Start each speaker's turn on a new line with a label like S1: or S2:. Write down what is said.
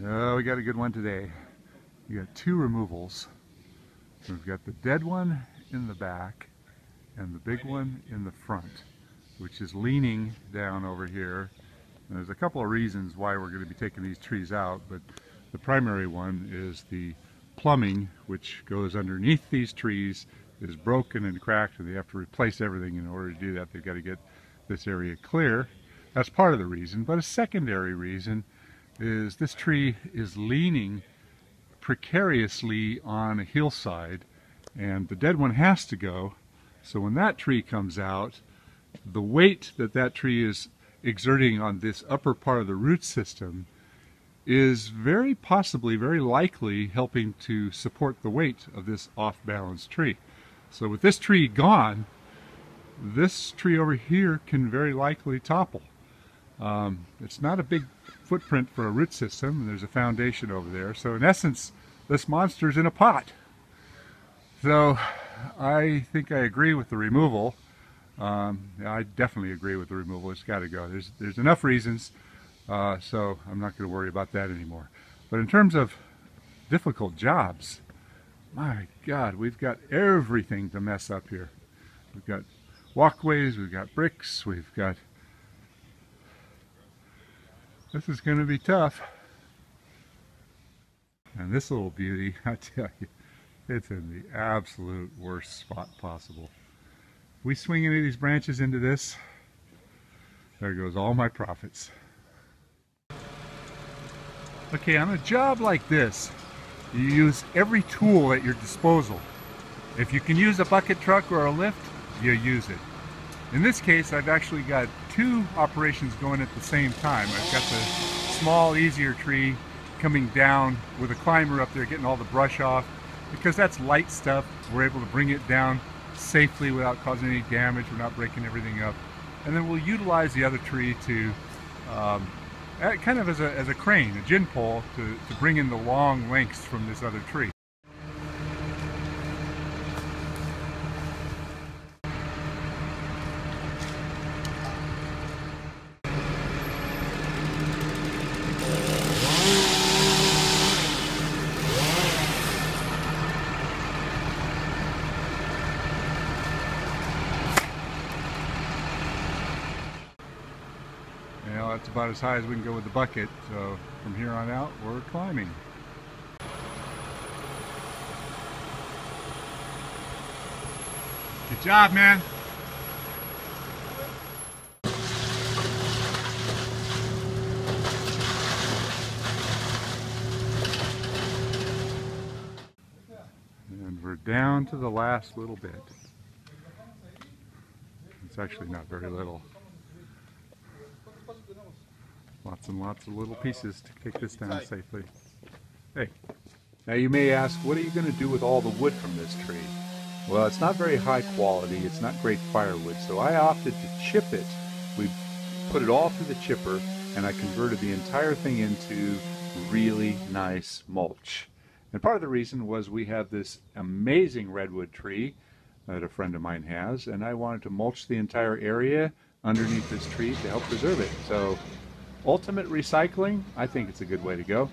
S1: Oh, we got a good one today. We got two removals. We've got the dead one in the back and the big one in the front, which is leaning down over here. And there's a couple of reasons why we're going to be taking these trees out, but the primary one is the plumbing, which goes underneath these trees, is broken and cracked, and they have to replace everything. In order to do that, they've got to get this area clear. That's part of the reason, but a secondary reason is this tree is leaning precariously on a hillside, and the dead one has to go. So when that tree comes out, the weight that that tree is exerting on this upper part of the root system is very possibly, very likely helping to support the weight of this off-balance tree. So with this tree gone, this tree over here can very likely topple. It's not a big footprint for a root system, and there's a foundation over there. So in essence, this monster's in a pot. So I think I agree with the removal. I definitely agree with the removal. It's got to go. There's enough reasons, so I'm not going to worry about that anymore. But in terms of difficult jobs, my God, we've got everything to mess up here. We've got walkways, we've got bricks, we've got... This is going to be tough. And this little beauty, I tell you, it's in the absolute worst spot possible. If we swing any of these branches into this, there goes all my profits. Okay, on a job like this, you use every tool at your disposal. If you can use a bucket truck or a lift, you use it. In this case, I've actually got two operations going at the same time. I've got the small, easier tree coming down with a climber up there getting all the brush off. Because that's light stuff, we're able to bring it down safely without causing any damage. We're not breaking everything up. And then we'll utilize the other tree to kind of as a crane, a gin pole, to bring in the long lengths from this other tree. That's about as high as we can go with the bucket, so from here on out we're climbing. Good job, man. And we're down to the last little bit. It's actually not very little. Lots and lots of little pieces to kick this down safely. Hey, now you may ask, what are you going to do with all the wood from this tree? Well, it's not very high quality, it's not great firewood, so I opted to chip it. We put it all through the chipper, and I converted the entire thing into really nice mulch. And part of the reason was we have this amazing redwood tree that a friend of mine has, and I wanted to mulch the entire area underneath this tree to help preserve it. So ultimate recycling, I think it's a good way to go.